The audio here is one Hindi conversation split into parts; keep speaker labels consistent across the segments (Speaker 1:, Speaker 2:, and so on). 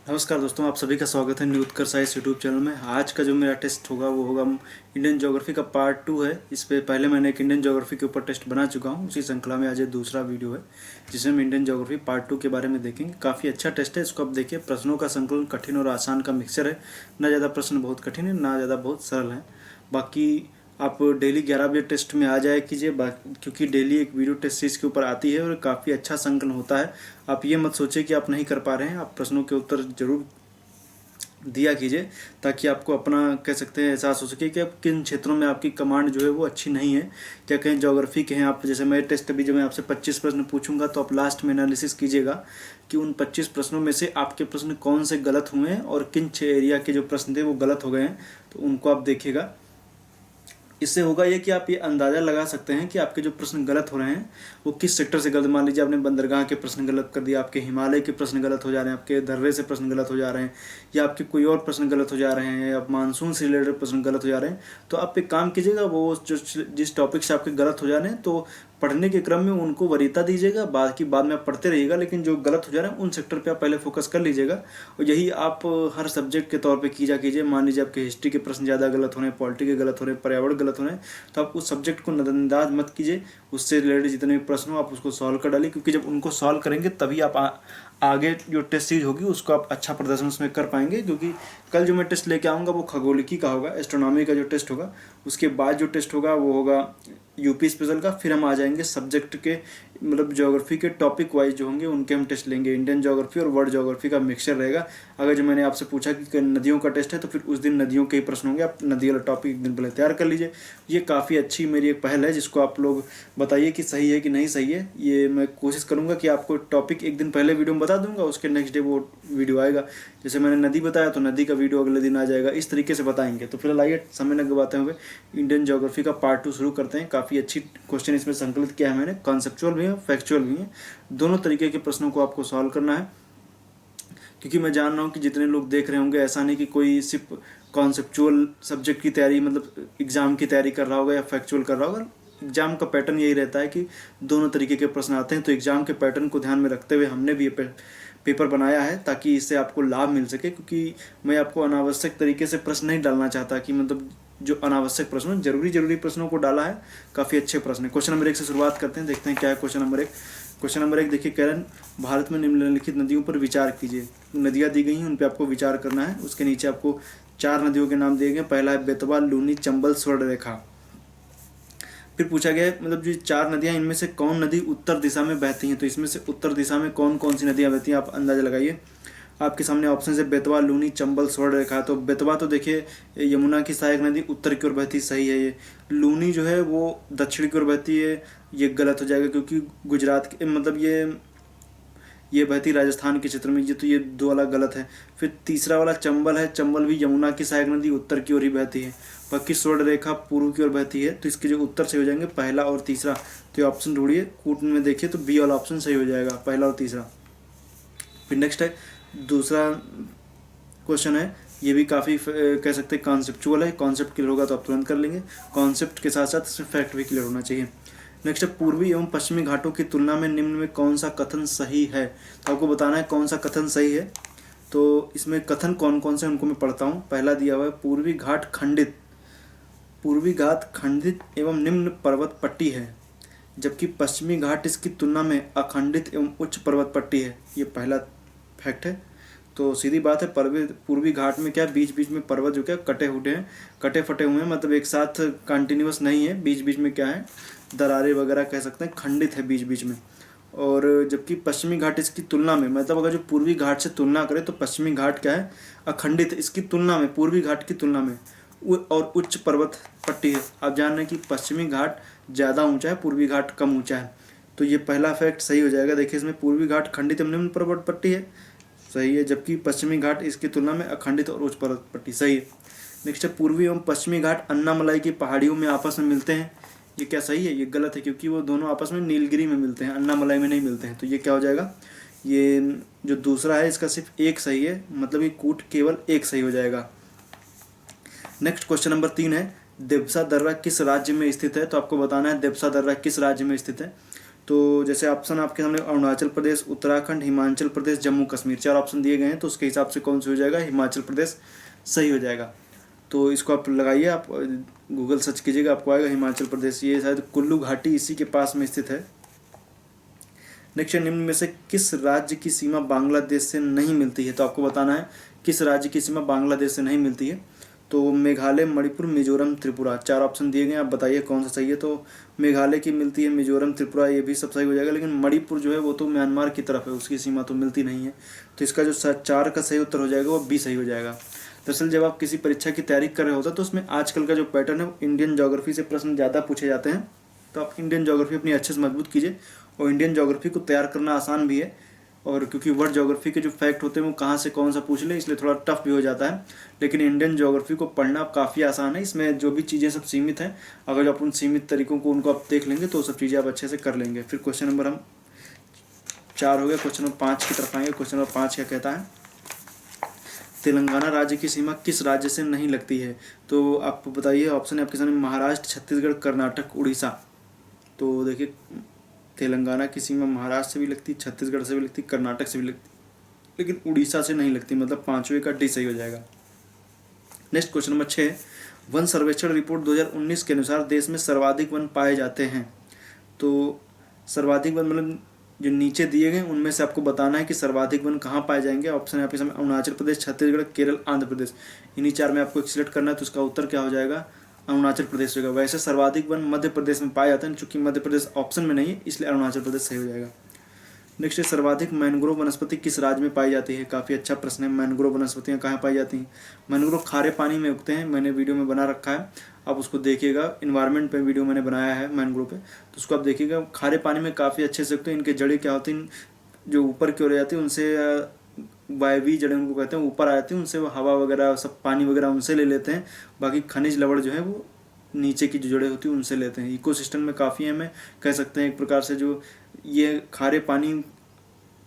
Speaker 1: नमस्कार दोस्तों, आप सभी का स्वागत है न्यू उत्कर्ष साइंस यूट्यूब चैनल में। आज का जो मेरा टेस्ट होगा वो होगा इंडियन ज्योग्राफी का पार्ट 2 है। इस पे पहले मैंने एक इंडियन ज्योग्राफी के ऊपर टेस्ट बना चुका हूँ। उसी श्रृंखला में आज ये दूसरा वीडियो है जिसमें हम इंडियन ज्योग्राफी पार्ट 2 के बारे में देखेंगे। काफ़ी अच्छा टेस्ट है, इसको आप देखिए। प्रश्नों का संकलन कठिन और आसान का मिक्सचर है। ना ज़्यादा प्रश्न बहुत कठिन है, ना ज़्यादा बहुत सरल है। बाकी आप डेली 11 बजे टेस्ट में आ जाया कीजिए, क्योंकि डेली एक वीडियो टेस्ट सीरीज के ऊपर आती है और काफ़ी अच्छा संकलन होता है। आप ये मत सोचिए कि आप नहीं कर पा रहे हैं, आप प्रश्नों के उत्तर जरूर दिया कीजिए, ताकि आपको अपना कह सकते हैं एहसास हो सके कि अब किन क्षेत्रों में आपकी कमांड जो है वो अच्छी नहीं है। क्या कहें ज्योग्राफी के हैं आप, जैसे मैं टेस्ट अभी जब मैं आपसे 25 प्रश्न पूछूंगा तो आप लास्ट में एनालिसिस कीजिएगा कि उन 25 प्रश्नों में से आपके प्रश्न कौन से गलत हुए हैं और किन 6 एरिया के जो प्रश्न थे वो गलत हो गए हैं, तो उनको आप देखिएगा। इससे होगा ये कि आप ये अंदाज़ा लगा सकते हैं कि आपके जो प्रश्न गलत हो रहे हैं वो किस सेक्टर से गलत। मान लीजिए आपने बंदरगाह के प्रश्न गलत कर दिया, आपके हिमालय के प्रश्न गलत हो जा रहे हैं, आपके दर्रे से प्रश्न गलत हो जा रहे हैं, या आपके कोई और प्रश्न गलत हो जा रहे हैं, या मानसून से रिलेटेड प्रश्न गलत हो जा रहे हैं। तो आप एक काम कीजिएगा, वो जो जिस टॉपिक से आपके गलत हो जा रहे हैं तो पढ़ने के क्रम में उनको वरीयता दीजिएगा। बाद में आप पढ़ते रहिएगा, लेकिन जो गलत हो जा रहा है उन सेक्टर पे आप पहले फोकस कर लीजिएगा। और यही आप हर सब्जेक्ट के तौर पे कीजिए। मान लीजिए आपके हिस्ट्री के प्रश्न ज़्यादा गलत हो रहे हैं, पॉलिटी के गलत हो रहे हैं, पर्यावरण गलत हो रहे हैं, तो आप उस सब्जेक्ट को नज़रअंदाज मत कीजिए। उससे रिलेटेड जितने भी प्रश्न हो आप उसको सॉल्व कर डालिए, क्योंकि जब उनको सॉल्व करेंगे तभी आप आगे जो टेस्ट सीरीज होगी उसको आप अच्छा प्रदर्शन उसमें कर पाएंगे। क्योंकि कल जो मैं टेस्ट लेके आऊँगा वो खगोलिकी का होगा, एस्ट्रोनॉमी का जो टेस्ट होगा। उसके बाद जो टेस्ट होगा वो होगा यूपी स्पेशल का। फिर हम आ जाएंगे सब्जेक्ट के, मतलब ज्योग्राफी के टॉपिक वाइज जो होंगे उनके हम टेस्ट लेंगे। इंडियन ज्योग्राफी और वर्ल्ड ज्योग्राफी का मिक्सचर रहेगा। अगर जो मैंने आपसे पूछा कि नदियों का टेस्ट है तो फिर उस दिन नदियों के ही प्रश्न होंगे। आप नदी वाला टॉपिक एक दिन पहले तैयार कर लीजिए। ये काफ़ी अच्छी मेरी एक पहल है, जिसको आप लोग बताइए कि सही है कि नहीं सही है। ये मैं कोशिश करूँगा कि आपको टॉपिक एक दिन पहले वीडियो में बता दूंगा, उसके नेक्स्ट डे वो वीडियो आएगा। जैसे मैंने नदी बताया तो नदी का वीडियो अगले दिन आ जाएगा। इस तरीके से बताएंगे। तो फिलहाल आइए समय न गवाते हुए इंडियन ज्योग्राफी का पार्ट 2 शुरू करते हैं। काफ़ी अच्छी क्वेश्चन इसमें संकलित किया है मैंने, कॉन्सेप्चुअल भी है, फैक्चुअल भी है। दोनों तरीके के प्रश्नों को आपको सॉल्व करना है, क्योंकि मैं जान रहा हूँ कि जितने लोग देख रहे होंगे ऐसा नहीं कि कोई सिर्फ कॉन्सेप्चुअल सब्जेक्ट की तैयारी, मतलब एग्जाम की तैयारी कर रहा होगा या फैक्चुअल कर रहा होगा। एग्जाम का पैटर्न यही रहता है कि दोनों तरीके के प्रश्न आते हैं। तो एग्जाम के पैटर्न को ध्यान में रखते हुए हमने भी ये पेपर बनाया है, ताकि इससे आपको लाभ मिल सके। क्योंकि मैं आपको अनावश्यक तरीके से प्रश्न नहीं डालना चाहता, कि मतलब जो अनावश्यक प्रश्न, जरूरी प्रश्नों को डाला है। काफ़ी अच्छे प्रश्न है। क्वेश्चन नंबर 1 से शुरुआत करते हैं, देखते हैं क्या है क्वेश्चन नंबर 1। क्वेश्चन नंबर 1 देखिए, कह रहे हैं भारत में निम्नलिखित नदियों पर विचार कीजिए। नदियाँ दी गई हैं, उन पर आपको विचार करना है। उसके नीचे आपको 4 नदियों के नाम दिए गए। पहला है बेतवा, लूनी, चंबल, स्वर्णरेखा। फिर पूछा गया है मतलब जो 4 नदियाँ, इनमें से कौन नदी उत्तर दिशा में बहती हैं। तो इसमें से उत्तर दिशा में कौन कौन सी नदियाँ बहती हैं, आप अंदाजा लगाइए। आपके सामने ऑप्शन है बेतवा, लूनी, चंबल, स्वर्णरेखा। तो बेतवा तो देखिए यमुना की सहायक नदी उत्तर की ओर बहती, सही है ये। लूनी जो है वो दक्षिण की ओर बहती है, ये गलत हो जाएगा, क्योंकि गुजरात के मतलब ये बहती राजस्थान के क्षेत्र में। ये तो ये 2 वाला गलत है। फिर तीसरा वाला चंबल है, चंबल भी यमुना की सहायक नदी उत्तर की ओर ही बहती है। बाकी स्वर्णरेखा पूर्व की ओर बहती है। तो इसके जो उत्तर सही हो जाएंगे पहला और तीसरा। तो ये ऑप्शन ढूंढिए, कूट में देखिए तो बी वाला ऑप्शन सही हो जाएगा, पहला और तीसरा। फिर नेक्स्ट है दूसरा क्वेश्चन है, ये भी काफ़ी कह सकते हैं कॉन्सेप्चुअल है। कॉन्सेप्ट क्लियर होगा तो आप तुरंत कर लेंगे। कॉन्सेप्ट के साथ साथ इसमें फैक्ट भी क्लियर होना चाहिए। नेक्स्ट है पूर्वी एवं पश्चिमी घाटों की तुलना में निम्न में कौन सा कथन सही है। तो आपको बताना है कौन सा कथन सही है। तो इसमें कथन कौन कौन से उनको मैं पढ़ता हूँ। पहला दिया हुआ है पूर्वी घाट खंडित एवं निम्न पर्वत पट्टी है, जबकि पश्चिमी घाट इसकी तुलना में अखंडित एवं उच्च पर्वत पट्टी है। ये पहला फैक्ट है। तो सीधी बात है, पूर्वी घाट में क्या बीच बीच में पर्वत जो क्या कटे फटे हुए हैं, मतलब एक साथ कंटिन्यूअस नहीं है। बीच बीच में क्या है, दरारें वगैरह कह सकते हैं, खंडित है बीच बीच में। और जबकि पश्चिमी घाट इसकी तुलना में, मतलब अगर जो पूर्वी घाट से तुलना करें तो पश्चिमी घाट क्या है, अखंडित इसकी तुलना में, पूर्वी घाट की तुलना में, और उच्च पर्वत पट्टी है। आप जान रहे हैं कि पश्चिमी घाट ज़्यादा ऊंचा है, पूर्वी घाट कम ऊंचा है। तो ये पहला फैक्ट सही हो जाएगा। देखिए इसमें पूर्वी घाट खंडित एवं निम्न पर्वत पट्टी है, सही है। जबकि पश्चिमी घाट इसकी तुलना में अखंडित और उच्च पर्वत पट्टी, सही है। नेक्स्ट है पूर्वी एवं पश्चिमी घाट अन्नामलाई की पहाड़ियों में आपस में मिलते हैं। ये क्या सही है, ये गलत है, क्योंकि वो दोनों आपस में नीलगिरी में मिलते हैं, अन्नामलाई में नहीं मिलते हैं। तो ये क्या हो जाएगा, ये जो दूसरा है इसका सिर्फ एक सही है, मतलब ये कूट केवल एक सही हो जाएगा। नेक्स्ट क्वेश्चन नंबर 3 है देवसा दर्रा किस राज्य में स्थित है। तो आपको बताना है देवसा दर्रा किस राज्य में स्थित है। तो जैसे ऑप्शन आपके सामने अरुणाचल प्रदेश, उत्तराखंड, हिमाचल प्रदेश, जम्मू कश्मीर, 4 ऑप्शन दिए गए हैं। तो उसके हिसाब से कौन सा हो जाएगा, हिमाचल प्रदेश सही हो जाएगा। तो इसको आप लगाइए, आप गूगल सर्च कीजिएगा, आपको आएगा हिमाचल प्रदेश। ये शायद कुल्लू घाटी इसी के पास में स्थित है। नेक्स्ट, निम्न में से किस राज्य की सीमा बांग्लादेश से नहीं मिलती है। तो आपको बताना है किस राज्य की सीमा बांग्लादेश से नहीं मिलती है। तो मेघालय, मणिपुर, मिजोरम, त्रिपुरा, 4 ऑप्शन दिए गए, आप बताइए कौन सा सही है। तो मेघालय की मिलती है, मिजोरम, त्रिपुरा, ये भी सब सही हो जाएगा। लेकिन मणिपुर जो है वो तो म्यांमार की तरफ है, उसकी सीमा तो मिलती नहीं है। तो इसका जो 4 का सही उत्तर हो जाएगा वो बी सही हो जाएगा। दरअसल जब आप किसी परीक्षा की तैयारी कर रहे होते हैं तो उसमें आजकल का जो पैटर्न है वो इंडियन ज्योग्राफी से प्रश्न ज़्यादा पूछे जाते हैं। तो आप इंडियन ज्योग्राफी अपनी अच्छे से मजबूत कीजिए। और इंडियन ज्योग्राफी को तैयार करना आसान भी है, और क्योंकि वर्ल्ड ज्योग्राफी के जो फैक्ट होते हैं वो कहाँ से कौन सा पूछ ले, इसलिए थोड़ा टफ भी हो जाता है। लेकिन इंडियन ज्योग्राफी को पढ़ना काफ़ी आसान है। इसमें जो भी चीज़ें सब सीमित हैं, अगर जो आप उन सीमित तरीकों को उनको आप देख लेंगे तो सब चीज़ें आप अच्छे से कर लेंगे। फिर क्वेश्चन नंबर हम 4 हो गया। क्वेश्चन नंबर 5 की तरफ आएंगे। क्वेश्चन नंबर 5 क्या कहता है, तेलंगाना राज्य की सीमा किस राज्य से नहीं लगती है। तो आप बताइए, ऑप्शन है आपके सामने महाराष्ट्र, छत्तीसगढ़, कर्नाटक, उड़ीसा। तो देखिए, तेलंगाना की सीमा महाराष्ट्र से भी लगती, छत्तीसगढ़ से भी लगती, कर्नाटक से भी लगती, लेकिन उड़ीसा से नहीं लगती। मतलब 5वें का डी सही हो जाएगा। नेक्स्ट क्वेश्चन नंबर 6, वन सर्वेक्षण रिपोर्ट 2019 के अनुसार देश में सर्वाधिक वन पाए जाते हैं। तो सर्वाधिक वन मतलब जो नीचे दिए गए उनमें से आपको बताना है कि सर्वाधिक वन कहाँ पाए जाएंगे। ऑप्शन है आपके सामने अरुणाचल प्रदेश, छत्तीसगढ़, केरल, आंध्र प्रदेश। इन्हीं 4 में आपको सिलेक्ट करना है। तो इसका उत्तर क्या हो जाएगा, अरुणाचल प्रदेश होगा। वैसे सर्वाधिक वन मध्य प्रदेश में पाए जाते हैं, चूंकि मध्य प्रदेश ऑप्शन में नहीं है इसलिए अरुणाचल प्रदेश सही हो जाएगा। नेक्स्ट है, सर्वाधिक मैंग्रोव वनस्पति किस राज्य में पाई जाती है। काफ़ी अच्छा प्रश्न है। मैंग्रोव वनस्पतियाँ कहाँ पाई जाती हैं। मैंग्रोव खारे पानी में उगते हैं। मैंने वीडियो में बना रखा है, आप उसको देखिएगा। इन्वायरमेंट पे वीडियो मैंने बनाया है मैंग्रोव पे, तो उसको आप देखिएगा। खारे पानी में काफ़ी अच्छे से उगते हैं। इनके जड़ें क्या होती हैं, जो ऊपर की ओर जाती है उनसे वायवी जड़ें उनको कहते हैं, ऊपर आ जाती हैं, उनसे वो हवा वगैरह सब पानी वगैरह उनसे ले लेते हैं। बाकी खनिज लवण जो है वो नीचे की जो जड़ें होती हैं उनसे लेते हैं। इकोसिस्टम में काफ़ी हमें कह सकते हैं एक प्रकार से जो ये खारे पानी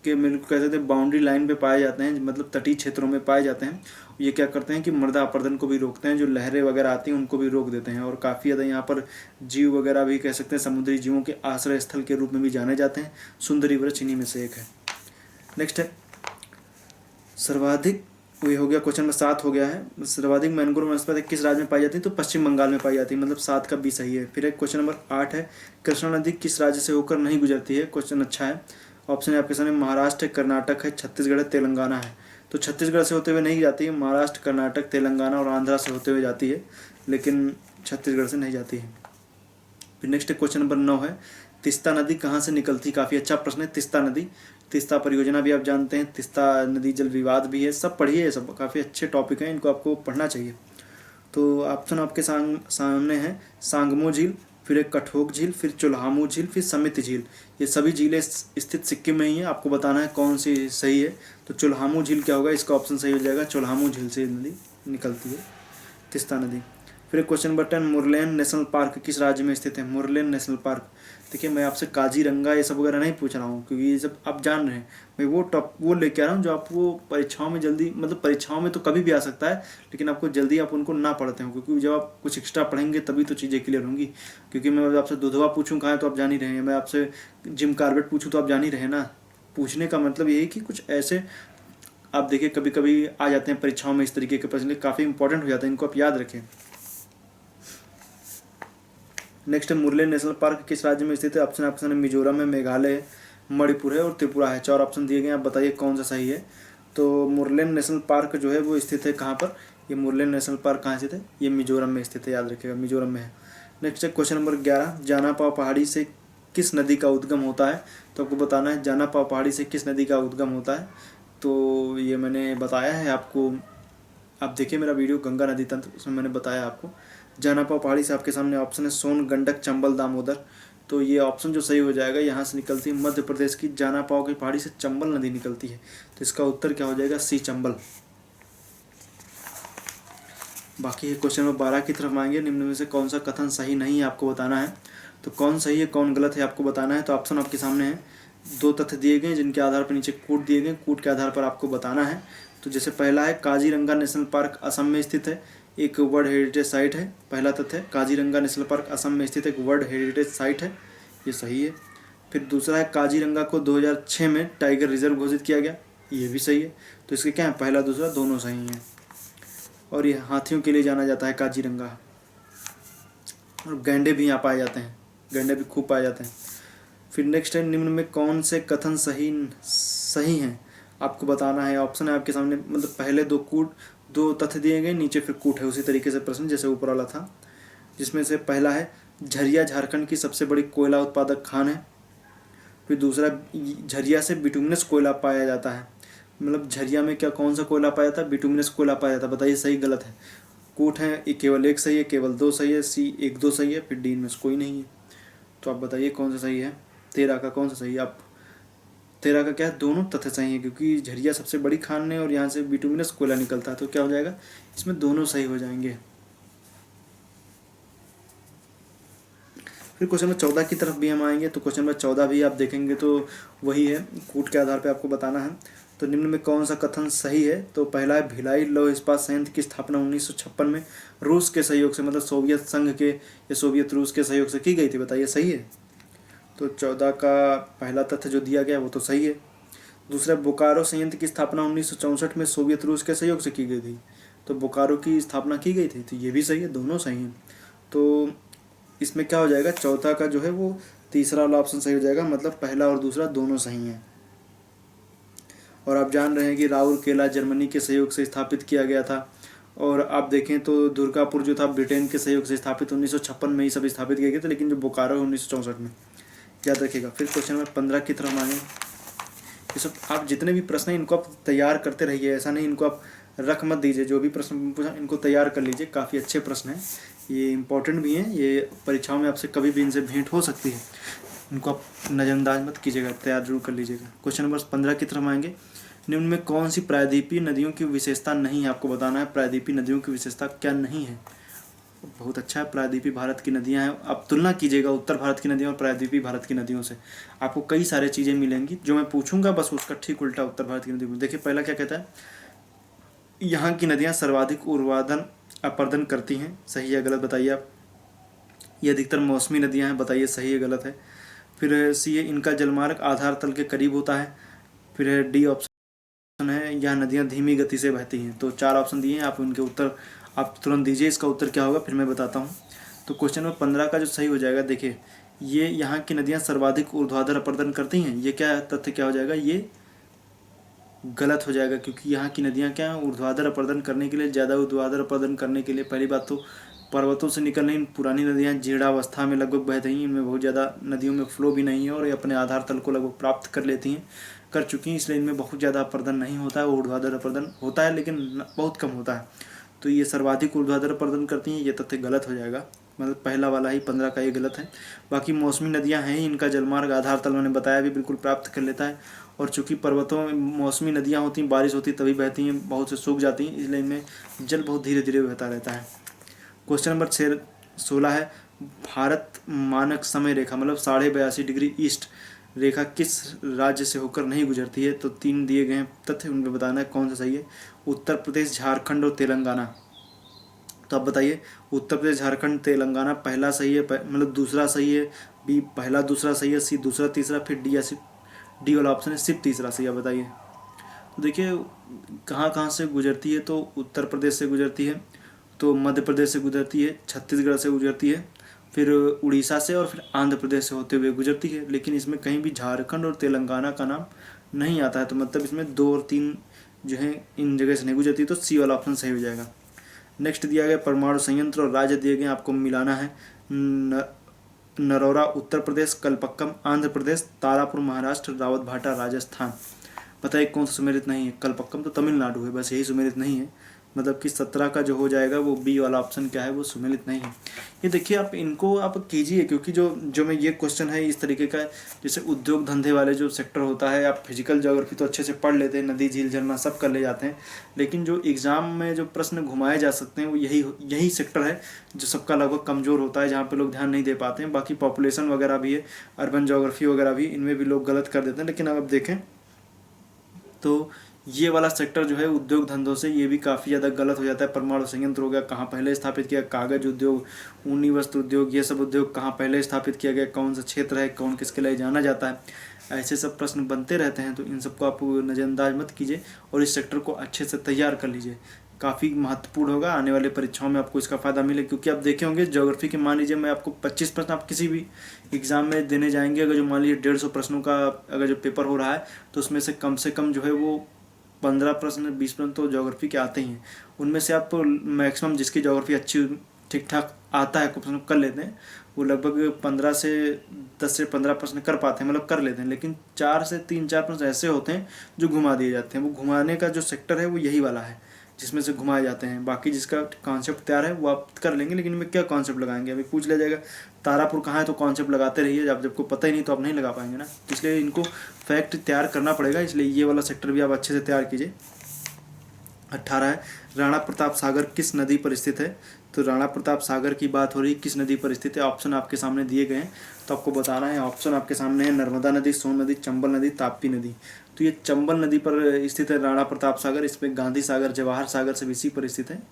Speaker 1: के मिल्क कह सकते हैं बाउंड्री लाइन पे पाए जाते हैं, मतलब तटीय क्षेत्रों में पाए जाते हैं। ये क्या करते हैं कि मृदा अपरदन को भी रोकते हैं, जो लहरें वगैरह आती हैं उनको भी रोक देते हैं। और काफ़ी ज़्यादा यहाँ पर जीव वगैरह भी कह सकते हैं समुद्री जीवों के आश्रय स्थल के रूप में भी जाने जाते हैं। सुंदरी वृक्ष इन्हीं में से एक है। नेक्स्ट है, सर्वाधिक, ये हो गया क्वेश्चन नंबर 7 हो गया है। सर्वाधिक मैंग्रोव वनस्पति किस राज्य में पाई जाती है। तो पश्चिम बंगाल में पाई जाती है, मतलब 7 का बी सही है। फिर एक क्वेश्चन नंबर 8 है, कृष्णा नदी किस राज्य से होकर नहीं गुजरती है। क्वेश्चन अच्छा है। ऑप्शन है आपके सामने महाराष्ट्र है, कर्नाटक है, छत्तीसगढ़ है, तेलंगाना है। तो छत्तीसगढ़ से होते हुए नहीं जाती है, महाराष्ट्र, कर्नाटक, तेलंगाना और आंध्रा से होते हुए जाती है, लेकिन छत्तीसगढ़ से नहीं जाती है। फिर नेक्स्ट क्वेश्चन नंबर 9 है, तीस्ता नदी कहाँ से निकलती। काफ़ी अच्छा प्रश्न है। तीस्ता नदी, तीस्ता परियोजना भी आप जानते हैं, तीस्ता नदी जल विवाद भी है, सब पढ़िए। ये सब काफ़ी अच्छे टॉपिक हैं, इनको आपको पढ़ना चाहिए। तो ऑप्शन आपके सामने है, सांगमो झील, फिर एक कठोक झील, फिर चुल्हामू झील, फिर समिति झील। ये सभी झीलें स्थित सिक्किम में ही है। आपको बताना है कौन सी सही है। तो चुल्हामू झील क्या होगा, इसका ऑप्शन सही हो जाएगा। चुल्हामू झील से नदी निकलती है तीस्ता नदी। फिर question number 10, Murlen national park किस राज्य में स्थित है। मुरलेन नेशनल पार्क, देखिए मैं आपसे काजीरंगा ये सब वगैरह नहीं पूछ रहा हूँ, क्योंकि ये सब आप जान रहे हैं। मैं वो लेके आ रहा हूँ जो आपको परीक्षाओं में जल्दी, मतलब परीक्षाओं में तो कभी भी आ सकता है, लेकिन आपको जल्दी आप उनको ना पढ़ते हो, क्योंकि जब आप कुछ एक्स्ट्रा पढ़ेंगे तभी तो चीज़ें क्लियर होंगी। क्योंकि मैं आपसे दुधवा पूछूँ कहाँ है तो आप जान ही रहे हैं, मैं आपसे जिम कार्बेट पूछूँ तो आप जान ही रहे ना। पूछने का मतलब यही कि कुछ ऐसे आप देखिए कभी कभी आ जाते हैं परीक्षाओं में इस तरीके के प्रश्न, काफ़ी इंपॉर्टेंट हो जाते हैं, इनको आप याद रखें। नेक्स्ट है, मुरलेन नेशनल पार्क किस राज्य में स्थित है। ऑप्शन आपके सामने मिजोरम है, मेघालय है, मणिपुर है और त्रिपुरा है। 4 ऑप्शन दिए गए, आप बताइए कौन सा सही है। तो मुरलेन नेशनल पार्क जो है वो स्थित है कहाँ पर, ये मुरलेन नेशनल पार्क कहाँ स्थित है, ये मिजोरम में स्थित है, याद रखिएगा मिजोरम में है। नेक्स्ट है क्वेश्चन नंबर 11, जानापाव पहाड़ी से किस नदी का उद्गम होता है। तो आपको बताना है जानापाव पहाड़ी से किस नदी का उद्गम होता है। तो ये मैंने बताया है आपको, आप देखिए मेरा वीडियो गंगा नदी तंत्र, उसमें मैंने बताया आपको। जानापाव पहाड़ी से आपके सामने ऑप्शन है सोन, गंडक, चंबल, दामोदर। तो ये ऑप्शन जो सही हो जाएगा, यहाँ से निकलती है मध्य प्रदेश की जानापाव की पहाड़ी से चंबल नदी निकलती है। तो इसका उत्तर क्या हो जाएगा, सी चंबल। बाकी क्वेश्चन नंबर 12 की तरफ आएंगे। निम्न में से कौन सा कथन सही नहीं है आपको बताना है। तो कौन सही है कौन गलत है आपको बताना है। तो ऑप्शन आपके सामने है, 2 तथ्य दिए गए जिनके आधार पर नीचे कूट दिए गए, कूट के आधार पर आपको बताना है। तो जैसे पहला है, काजीरंगा नेशनल पार्क असम में स्थित है, एक वर्ल्ड हेरिटेज साइट है। पहला तथ्य है, काजीरंगा नेशनल पार्क असम में स्थित एक वर्ल्ड हेरिटेज साइट है, ये सही है। फिर दूसरा है काजीरंगा को 2006 में टाइगर रिजर्व घोषित किया गया, ये भी सही है। तो इसके क्या है, पहला दूसरा दोनों सही हैं। और ये हाथियों के लिए जाना जाता है काजीरंगा, और गैंडे भी यहाँ पाए जाते हैं, गैंडे भी खूब पाए जाते हैं। फिर नेक्स्ट है, निम्न में कौन से कथन सही हैं, आपको बताना है। ऑप्शन है आपके सामने, मतलब पहले दो तथ्य दिए गए, नीचे फिर कूट है, उसी तरीके से प्रश्न जैसे ऊपर वाला था। जिसमें से पहला है झरिया झारखंड की सबसे बड़ी कोयला उत्पादक खान है। फिर दूसरा, झरिया से बिटुमिनस कोयला पाया जाता है। मतलब झरिया में क्या कौन सा कोयला पाया जाता है, बिटुमिनस कोयला पाया जाता है, बताइए सही गलत है। कूट है केवल एक सही है, केवल दो सही है, सी 1 2 सही है, फिर डी में कोई नहीं है। तो आप बताइए कौन सा सही है, 13 का कौन सा सही है। आप 13 का क्या है, दोनों तथ्य सही है, क्योंकि झरिया सबसे बड़ी खान है और यहाँ से बिटुमिनस कोयला निकलता है, तो क्या हो जाएगा, इसमें दोनों सही हो जाएंगे। फिर क्वेश्चन नंबर 14 की तरफ भी हम आएंगे। तो क्वेश्चन नंबर 14 भी आप देखेंगे तो वही है, कूट के आधार पर आपको बताना है। तो निम्न में कौन सा कथन सही है। तो पहला है भिलाई लौह इस्पात संयंत्र की स्थापना 1956 में रूस के सहयोग से, मतलब सोवियत संघ के या सोवियत रूस के सहयोग से की गई थी, बताइए सही है। तो 14 का पहला तथ्य जो दिया गया वो तो सही है। दूसरा, बोकारो संयंत्र की स्थापना 1964 में सोवियत रूस के सहयोग से की गई थी, तो बोकारो की स्थापना की गई थी, तो ये भी सही है, दोनों सही हैं। तो इसमें क्या हो जाएगा, चौथा का जो है वो तीसरा वाला ऑप्शन सही हो जाएगा, मतलब पहला और दूसरा दोनों सही हैं। और आप जान रहे हैं कि राउरकेला जर्मनी के सहयोग से स्थापित किया गया था, और आप देखें तो दुर्गापुर जो था ब्रिटेन के सहयोग से स्थापित 1956 में ही सब स्थापित किए गए थे, लेकिन जो बोकारो 1964 में, याद रखिएगा। फिर क्वेश्चन नंबर 15 की तरफ आएँ। ये सब आप जितने भी प्रश्न हैं इनको आप तैयार करते रहिए, ऐसा नहीं इनको आप रख मत दीजिए, जो भी प्रश्न पूछा इनको तैयार कर लीजिए, काफ़ी अच्छे प्रश्न हैं, ये इंपॉर्टेंट भी हैं, ये परीक्षाओं में आपसे कभी भी इनसे भेंट हो सकती है, इनको आप नज़रअंदाज मत कीजिएगा, तैयार जरूर कर लीजिएगा। क्वेश्चन नंबर 15 की तरफ आएंगे। निम्न में कौन सी प्रायद्वीपीय नदियों की विशेषता नहीं है, आपको बताना है प्रायद्वीपीय नदियों की विशेषता क्या नहीं है। बहुत अच्छा है, प्रायद्वीपीय भारत की नदियां हैं, आप तुलना कीजिएगा उत्तर भारत की नदियों और प्रायद्वीपीय भारत की नदियों से, आपको कई सारे चीज़ें मिलेंगी। जो मैं पूछूंगा बस उसका ठीक उल्टा उत्तर भारत की नदियों में। देखिए पहला क्या कहता है, यहाँ की नदियाँ सर्वाधिक ऊर्ध्वाधर अपर्दन करती हैं, सही है गलत बताइए आप। ये अधिकतर मौसमी नदियाँ हैं, बताइए सही है गलत है। फिर सी है, इनका जलमार्ग आधार तल के करीब होता है। फिर डी ऑप्शन है, यह नदियाँ धीमी गति से बहती हैं। तो 4 ऑप्शन दिए हैं, आप उनके उत्तर आप तुरंत दीजिए, इसका उत्तर क्या होगा फिर मैं बताता हूँ। तो क्वेश्चन नंबर 15 का जो सही हो जाएगा, देखिए ये यहाँ की नदियाँ सर्वाधिक ऊर्ध्वाधर अपर्दन करती हैं, ये क्या तथ्य क्या हो जाएगा, ये गलत हो जाएगा, क्योंकि यहाँ की नदियाँ क्या हैं, ऊर्ध्वाधर अपर्दन करने के लिए, ज़्यादा ऊर्ध्वाधर अपर्दन करने के लिए पहली बात तो पर्वतों से निकल रही पुरानी नदियाँ जीर्णावस्था में लगभग बह रही हैं, इनमें बहुत ज़्यादा नदियों में फ्लो भी नहीं है और ये अपने आधार तल को लगभग प्राप्त कर चुकी हैं, इसलिए इनमें बहुत ज़्यादा अपर्दन नहीं होता है, ऊर्ध्वाधर अपर्दन होता है लेकिन बहुत कम होता है। तो ये सर्वाधिक ऊर्ध्वाधर अपर्दन करती हैं, ये तथ्य गलत हो जाएगा, मतलब पहला वाला ही 15 का ये गलत है। बाकी मौसमी नदियाँ हैं, इनका जलमार्ग आधार तल मैंने बताया भी बिल्कुल प्राप्त कर लेता है, और चूँकि पर्वतों में मौसमी नदियाँ होती हैं, बारिश होती है तभी बहती हैं, बहुत से सूख जाती हैं, इसलिए इनमें जल बहुत धीरे धीरे बहता रहता है। क्वेश्चन नंबर 16 है, भारत मानक समय रेखा मतलब 82.5 डिग्री ईस्ट रेखा किस राज्य से होकर नहीं गुजरती है। तो 3 दिए गए हैं तथ्य, उनमें बताना है कौन सा सही है। उत्तर प्रदेश, झारखंड और तेलंगाना। तो आप बताइए, उत्तर प्रदेश, झारखंड, तेलंगाना, पहला सही है, मतलब दूसरा सही है, बी पहला दूसरा सही है, सी दूसरा तीसरा, फिर डी या सिर्फ डी वाला ऑप्शन है सिर्फ तीसरा सही है, बताइए। तो देखिए कहाँ कहाँ से गुजरती है, तो उत्तर प्रदेश से गुजरती है, तो मध्य प्रदेश से गुजरती है, छत्तीसगढ़ से गुजरती है, फिर उड़ीसा से और फिर आंध्र प्रदेश से होते हुए गुजरती है, लेकिन इसमें कहीं भी झारखंड और तेलंगाना का नाम नहीं आता है, तो मतलब इसमें 2 और 3 जो है इन जगह से नहीं गुजरती, तो सी वाला ऑप्शन सही हो जाएगा। नेक्स्ट दिया गया परमाणु संयंत्र और राज्य दिए गए, आपको मिलाना है। नरौरा उत्तर प्रदेश, कलपक्कम आंध्र प्रदेश, तारापुर महाराष्ट्र, रावत भाटा राजस्थान। बताइए कौन सा सुमेलित नहीं है। कलपक्कम तो तमिलनाडु है, बस यही सुमेलित नहीं है, मतलब कि 17 का जो हो जाएगा वो बी वाला ऑप्शन क्या है, वो सुमेलित नहीं है। ये देखिए आप इनको आप कीजिए, क्योंकि जो मैं ये क्वेश्चन है इस तरीके का, जैसे उद्योग धंधे वाले जो सेक्टर होता है, आप फिजिकल ज्योग्राफी तो अच्छे से पढ़ लेते हैं, नदी झील झरना सब कर ले जाते हैं, लेकिन जो एग्ज़ाम में जो प्रश्न घुमाए जा सकते हैं वो यही सेक्टर है जो सबका लगभग कमज़ोर होता है, जहाँ पर लोग ध्यान नहीं दे पाते हैं। बाकी पॉपुलेशन वगैरह भी है, अर्बन ज्योग्राफी वगैरह भी, इनमें भी लोग गलत कर देते हैं, लेकिन अब देखें तो ये वाला सेक्टर जो है उद्योग धंधों से ये भी काफ़ी ज़्यादा गलत हो जाता है। परमाणु संयंत्र हो गया, कहाँ पहले स्थापित किया, कागज उद्योग, ऊनी वस्त्र उद्योग, ये सब उद्योग कहाँ पहले स्थापित किया गया, कौन सा क्षेत्र है, कौन किसके लिए जाना जाता है, ऐसे सब प्रश्न बनते रहते हैं। तो इन सबको आप नज़रअंदाज मत कीजिए और इस सेक्टर को अच्छे से तैयार कर लीजिए। काफ़ी महत्वपूर्ण होगा, आने वाले परीक्षाओं में आपको इसका फ़ायदा मिले। क्योंकि आप देखे होंगे ज्योग्राफी के, मान लीजिए मैं आपको 25 प्रश्न आप किसी भी एग्ज़ाम में देने जाएंगे, अगर जो मान लीजिए 150 प्रश्नों का अगर जो पेपर हो रहा है, तो उसमें से कम जो है वो 15 प्रश्न 20 प्रश्न तो ज्योग्राफी के आते ही हैं। उनमें से आप मैक्सिमम जिसकी ज्योग्राफी अच्छी ठीक ठाक आता है, प्रश्न कर लेते हैं, वो लगभग 10 से 15 प्रश्न कर पाते हैं, मतलब कर लेते हैं। लेकिन 4 से 3-4 प्रश्न ऐसे होते हैं जो घुमा दिए जाते हैं। वो घुमाने का जो सेक्टर है वो यही वाला है, जिसमें से घुमाए जाते हैं। बाकी जिसका कॉन्सेप्ट तैयार है वो आप कर लेंगे, लेकिन इनमें क्या कॉन्सेप्ट लगाएंगे, अभी पूछ लिया जाएगा तारापुर कहाँ है, तो कॉन्सेप्ट लगाते रहिए। जब जब को पता ही नहीं तो आप नहीं लगा पाएंगे ना, इसलिए इनको फैक्ट तैयार करना पड़ेगा। इसलिए ये वाला सेक्टर भी आप अच्छे से तैयार कीजिए। 18 है, राणा प्रताप सागर किस नदी पर स्थित है। तो राणा प्रताप सागर की बात हो रही, किस नदी पर स्थित है। ऑप्शन आपके सामने दिए गए हैं, तो आपको बताना है। ऑप्शन आपके सामने है, नर्मदा नदी, सोन नदी, चंबल नदी, ताप्ती नदी। तो ये चंबल नदी पर स्थित है राणा प्रताप सागर। इसमें गांधी सागर, जवाहर सागर सब इसी पर स्थित है।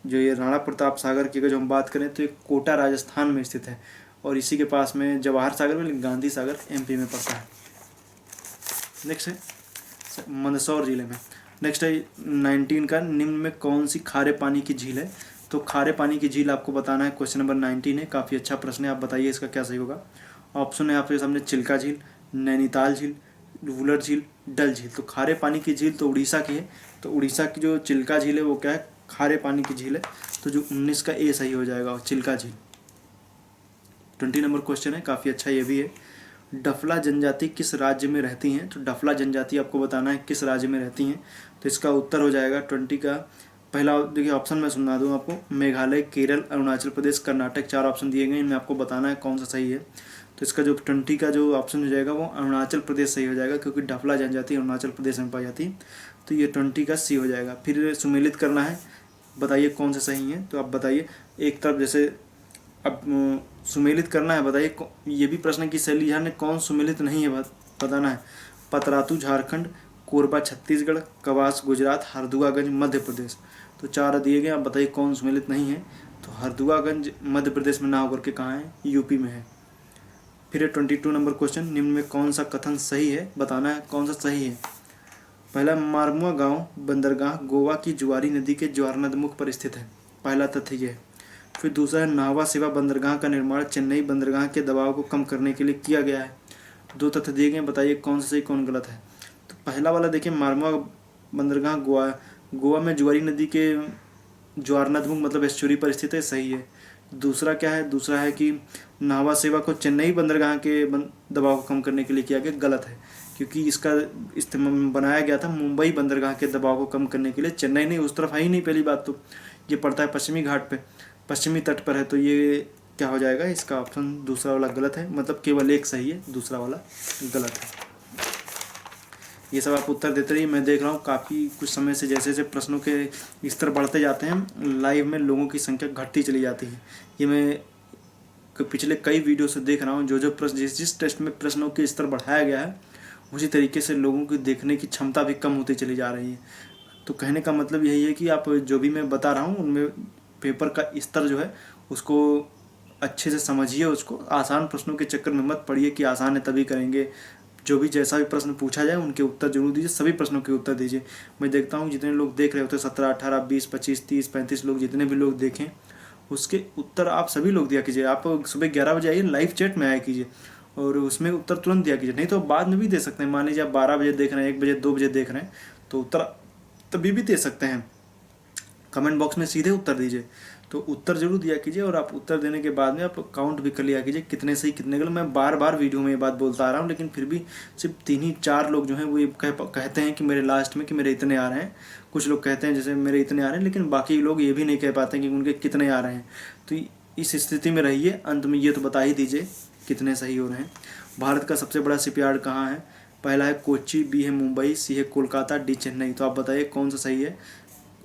Speaker 1: जो ये राणा प्रताप सागर की अगर जो हम बात करें तो ये कोटा राजस्थान में स्थित है, और इसी के पास में जवाहर सागर में, गांधी सागर एमपी में पड़ता है। नेक्स्ट है मंदसौर जिले में। नेक्स्ट है 19 का, निम्न में कौन सी खारे पानी की झील है। तो खारे पानी की झील आपको बताना है। क्वेश्चन नंबर 19 है, काफ़ी अच्छा प्रश्न है, आप बताइए इसका क्या सही होगा। ऑप्शन है आपके सामने, चिल्का झील, नैनीताल झील, वुलर झील, डल झील। तो खारे पानी की झील तो उड़ीसा की है। तो उड़ीसा की जो चिल्का झील है वो क्या है, खारे पानी की झील है। तो जो 19 का ए सही हो जाएगा, चिल्का झील। 20 नंबर क्वेश्चन है, काफ़ी अच्छा ये भी है। डफला जनजाति किस राज्य में रहती हैं। तो डफला जनजाति आपको बताना है किस राज्य में रहती हैं। तो इसका उत्तर हो जाएगा 20 का पहला, देखिए ऑप्शन मैं सुना दूं आपको, मेघालय, केरल, अरुणाचल प्रदेश, कर्नाटक, 4 ऑप्शन दिए गए, इनमें आपको बताना है कौन सा सही है। तो इसका जो 20 का जो ऑप्शन हो जाएगा वो अरुणाचल प्रदेश सही हो जाएगा, क्योंकि डफला जनजाति अरुणाचल प्रदेश में पाई जाती है। तो ये 20 का सी हो जाएगा। फिर सुमेलित करना है, बताइए कौन सा सही है। तो आप बताइए, एक तरफ जैसे अब सुमेलित करना है, बताइए ये भी प्रश्न की शैली है, कौन सुमेलित नहीं है बताना है। पतरातू झारखंड, कोरबा छत्तीसगढ़, कवास गुजरात, हरदुआगंज मध्य प्रदेश। तो 4 दिए गए, आप बताइए कौन सुमेलित नहीं है। तो हरदुआगंज मध्य प्रदेश में ना होकर के कहाँ है, यूपी में है। फिर 22 नंबर क्वेश्चन, निम्न में कौन सा कथन सही है, बताना है कौन सा सही है। पहला, मारमुआ गांव बंदरगाह गोवा की जुआरी नदी के ज्वारनदमुख पर स्थित है, पहला तथ्य ये है। फिर दूसरा है, नाहवा सेवा बंदरगाह का निर्माण चेन्नई बंदरगाह के दबाव को कम करने के लिए किया गया है। 2 तथ्य दिए गए, बताइए कौन सा सही कौन गलत है। तो पहला वाला देखिए, मारमुआ बंदरगाह गोवा में जुआरी नदी के ज्वारनदमुख मतलब एस्चुरी पर स्थित है, सही है। दूसरा क्या है, दूसरा है कि नाहवा सेवा को चेन्नई बंदरगाह के दबाव को कम करने के लिए किया गया, गलत है। क्योंकि इसका इस्तेमाल बनाया गया था मुंबई बंदरगाह के दबाव को कम करने के लिए, चेन्नई नहीं, उस तरफ है ही नहीं। पहली बात तो ये पड़ता है पश्चिमी घाट पे, पश्चिमी तट पर है। तो ये क्या हो जाएगा, इसका ऑप्शन दूसरा वाला गलत है, मतलब केवल एक सही है, दूसरा वाला गलत है। ये सब आप उत्तर देते रहिए। मैं देख रहा हूँ काफ़ी कुछ समय से जैसे जैसे प्रश्नों के स्तर बढ़ते जाते हैं, लाइव में लोगों की संख्या घटती चली जाती है। ये मैं पिछले कई वीडियो से देख रहा हूँ, जो प्रश्न जिस टेस्ट में प्रश्नों के स्तर बढ़ाया गया है, उसी तरीके से लोगों की देखने की क्षमता भी कम होती चली जा रही है। तो कहने का मतलब यही है कि आप जो भी मैं बता रहा हूँ उनमें पेपर का स्तर जो है उसको अच्छे से समझिए, उसको आसान प्रश्नों के चक्कर में मत पड़िए कि आसान है तभी करेंगे। जो भी जैसा भी प्रश्न पूछा जाए उनके उत्तर जरूर दीजिए, सभी प्रश्नों के उत्तर दीजिए। मैं देखता हूँ जितने लोग देख रहे होते हैं, 17, 18, 20, 25, 30, 35 लोग, जितने भी लोग देखें उसके उत्तर आप सभी लोग दिया कीजिए। आप सुबह 11 बजे आइए, लाइव चैट में आया कीजिए और उसमें उत्तर तुरंत दिया कीजिए। नहीं तो बाद में भी दे सकते हैं, मान लीजिए आप 12 बजे देख रहे हैं, 1 बजे 2 बजे देख रहे हैं, तो उत्तर तभी भी दे सकते हैं। कमेंट बॉक्स में सीधे उत्तर दीजिए, तो उत्तर जरूर दिया कीजिए। और आप उत्तर देने के बाद में आप काउंट भी कर लिया कीजिए कितने सही कितने गलत। मैं बार बार वीडियो में ये बात बोलता आ रहा हूँ, लेकिन फिर भी सिर्फ 3 ही 4 लोग जो हैं वो ये कहते हैं कि मेरे लास्ट में कि मेरे इतने आ रहे हैं। कुछ लोग कहते हैं जैसे मेरे इतने आ रहे हैं, लेकिन बाकी लोग ये भी नहीं कह पाते कि उनके कितने आ रहे हैं। तो इस स्थिति में रहिए, अंत में ये तो बता ही दीजिए कितने सही हो रहे हैं। भारत का सबसे बड़ा शिपयार्ड कहाँ है। पहला है कोच्चि, बी है मुंबई, सी है कोलकाता, डी चेन्नई। तो आप बताइए कौन सा सही है।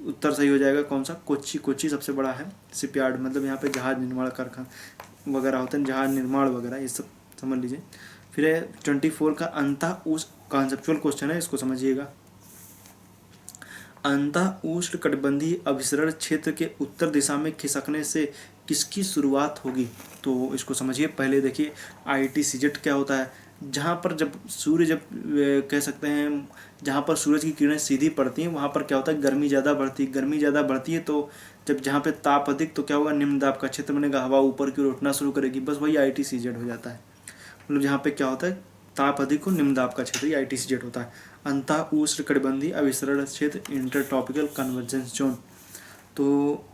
Speaker 1: उत्तर सही हो जाएगा कौन सा, कोच्चि। कोच्चि सबसे बड़ा है शिपयार्ड, मतलब यहाँ पे जहाज निर्माण कारखाना वगैरह होते हैं, जहाज निर्माण वगैरह, ये सब समझ लीजिए। फिर है 24 का अंतः उस कॉन्सेप्चुअल क्वेश्चन है, इसको समझिएगा। अंतः उष्णकटिबंधीय अभिसरण क्षेत्र के उत्तर दिशा में खिसकने से किसकी शुरुआत होगी? तो इसको समझिए। पहले देखिए ITCZ क्या होता है। जहाँ पर जब सूर्य जब कह सकते हैं जहाँ पर सूरज की किरणें सीधी पड़ती हैं वहाँ पर क्या होता है, गर्मी ज़्यादा बढ़ती है। गर्मी ज़्यादा बढ़ती है तो जब जहाँ पे ताप अधिक तो क्या होगा, निम्न दाब का क्षेत्र बनेगा, हवा ऊपर की ओर उठना शुरू करेगी। बस वही ITCZ हो जाता है। मतलब जहाँ पे क्या होता है, ताप अधिक हो, निम्न दाब का क्षेत्र, ये ITCZ होता है। अंतः उष्णकटिबंधीय अभिसरण क्षेत्र, इंटरट्रॉपिकल कन्वर्जेंस जोन। तो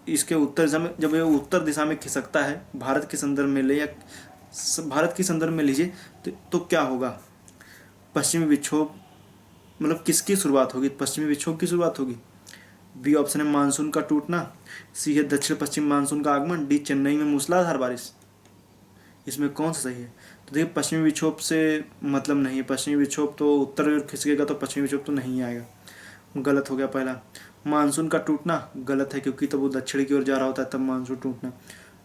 Speaker 1: इसके उत्तर दिशा में जब ये उत्तर दिशा में खिसकता है, भारत के संदर्भ में ले या भारत के संदर्भ में लीजिए तो क्या होगा, पश्चिमी विक्षोभ, मतलब किसकी शुरुआत होगी, पश्चिमी विक्षोभ की शुरुआत होगी। बी ऑप्शन है मानसून का टूटना, सी है दक्षिण पश्चिम मानसून का आगमन, डी चेन्नई में मूसलाधार बारिश। इसमें कौन सा सही है? तो देखिए पश्चिमी विक्षोभ से मतलब नहीं है। पश्चिमी विक्षोभ तो उत्तर की ओर खिसकेगा तो पश्चिमी विक्षोभ तो नहीं आएगा, गलत हो गया पहला। मानसून का टूटना गलत है क्योंकि तब वो दक्षिण की ओर जा रहा होता है तब मानसून टूटना,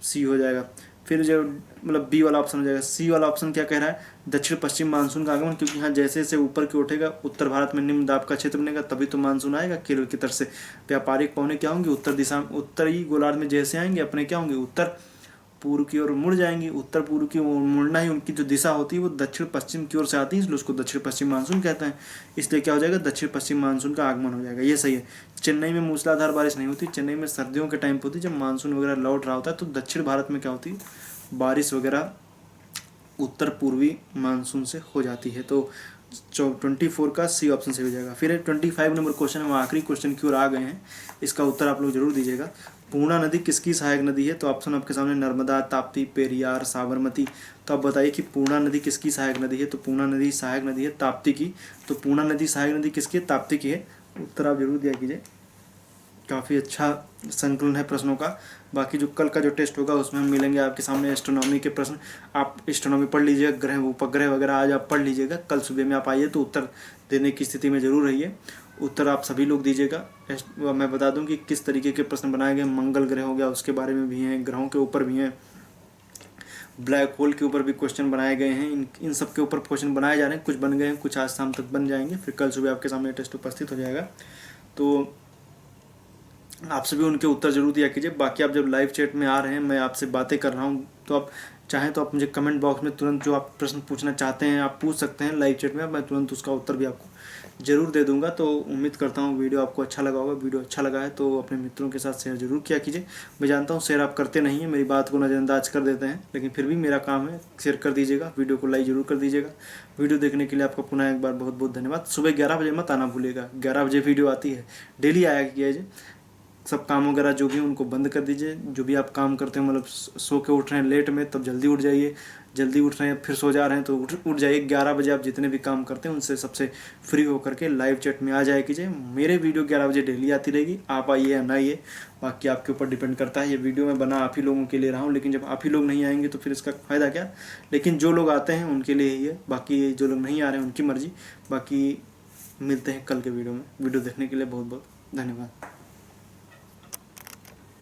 Speaker 1: सी हो जाएगा। फिर जो मतलब बी वाला ऑप्शन हो जाएगा। सी वाला ऑप्शन क्या कह रहा है, दक्षिण पश्चिम मानसून का आगमन, क्योंकि यहाँ जैसे जैसे ऊपर की उठेगा उत्तर भारत में निम्न दाब का क्षेत्र बनेगा तभी तो मानसून आएगा केरल की तरफ से। व्यापारिक पवनें क्या होंगी, उत्तर दिशा उत्तरी गोलार्ध में जैसे आएंगे अपने क्या होंगे, उत्तर पूर्व की ओर मुड़ जाएंगी। उत्तर पूर्व की ओर मुड़ना ही उनकी जो दिशा होती है वो दक्षिण पश्चिम की ओर से आती है, इसलिए उसको दक्षिण पश्चिम मानसून कहते हैं। इसलिए क्या हो जाएगा, दक्षिण पश्चिम मानसून का आगमन हो जाएगा, ये सही है। चेन्नई में मूसलाधार बारिश नहीं होती, चेन्नई में सर्दियों के टाइम पर होती है, जब मानसून वगैरह लौट रहा होता है। तो दक्षिण भारत में क्या होती है, बारिश वगैरह उत्तर पूर्वी मानसून से हो जाती है। तो 24 का सी ऑप्शन सही हो जाएगा। फिर 25 नंबर क्वेश्चन, हम आखिरी क्वेश्चन की ओर आ गए हैं, इसका उत्तर आप लोग जरूर दीजिएगा। पूर्णा नदी किसकी सहायक नदी है? तो ऑप्शन आपके सामने नर्मदा, ताप्ती, पेरियार, साबरमती। तो आप बताइए कि पूर्णा नदी किसकी सहायक नदी है? तो पूर्णा नदी सहायक नदी है ताप्ती की। तो पूर्णा नदी सहायक नदी किसकी है? ताप्ती की है। उत्तर आप जरूर दिया कीजिए। काफ़ी अच्छा संकलन है प्रश्नों का। बाकी जो कल का जो टेस्ट होगा उसमें हम मिलेंगे आपके सामने एस्ट्रोनॉमी के प्रश्न। आप एस्ट्रोनॉमी पढ़ लीजिएगा, ग्रह उपग्रह वगैरह आज आप पढ़ लीजिएगा। कल सुबह में आप आइए तो उत्तर देने की स्थिति में ज़रूर रहिए। उत्तर आप सभी लोग दीजिएगा। मैं बता दूं कि किस तरीके के प्रश्न बनाए गए। मंगल ग्रह हो गया उसके बारे में भी हैं, ग्रहों के ऊपर भी हैं, ब्लैक होल के ऊपर भी क्वेश्चन बनाए गए हैं। इन सब के ऊपर क्वेश्चन बनाए जा रहे हैं, कुछ बन गए हैं, कुछ आज शाम तक बन जाएंगे, फिर कल सुबह आपके सामने टेस्ट उपस्थित हो जाएगा। तो आप सभी उनके उत्तर जरूर दिया कीजिए। बाकी आप जब लाइव चैट में आ रहे हैं, मैं आपसे बातें कर रहा हूँ, तो आप चाहें तो आप मुझे कमेंट बॉक्स में तुरंत जो आप प्रश्न पूछना चाहते हैं आप पूछ सकते हैं लाइव चैट में, मैं तुरंत उसका उत्तर भी आपको जरूर दे दूंगा। तो उम्मीद करता हूँ वीडियो आपको अच्छा लगा होगा। वीडियो अच्छा लगा है तो अपने मित्रों के साथ शेयर जरूर किया कीजिए। मैं जानता हूँ शेयर आप करते नहीं हैं, मेरी बात को नज़रअंदाज कर देते हैं, लेकिन फिर भी मेरा काम है, शेयर कर दीजिएगा, वीडियो को लाइक जरूर कर दीजिएगा। वीडियो देखने के लिए आपका पुनः एक बार बहुत बहुत धन्यवाद। सुबह 11 बजे मत आना भूलिएगा, 11 बजे वीडियो आती है, डेली आया कीजिए। सब काम वगैरह जो भी है उनको बंद कर दीजिए। जो भी आप काम करते हैं, मतलब सो के उठ रहे हैं लेट में, तब जल्दी उठ जाइए। जल्दी उठ रहे हैं फिर सो जा रहे हैं तो उठ जाइए। 11 बजे आप जितने भी काम करते हैं उनसे सबसे फ्री होकर के लाइव चैट में आ जाए कीजिए। मेरे वीडियो 11 बजे डेली आती रहेगी, आप आइए या ना आइए बाकी आपके ऊपर डिपेंड करता है। ये वीडियो मैं बना आप ही लोगों के लिए रहा हूँ, लेकिन जब आप ही लोग नहीं आएंगे तो फिर इसका फ़ायदा क्या। लेकिन जो लोग आते हैं उनके लिए ही है, बाकी जो लोग नहीं आ रहे हैं उनकी मर्जी। बाकी मिलते हैं कल के वीडियो में। वीडियो देखने के लिए बहुत बहुत धन्यवाद।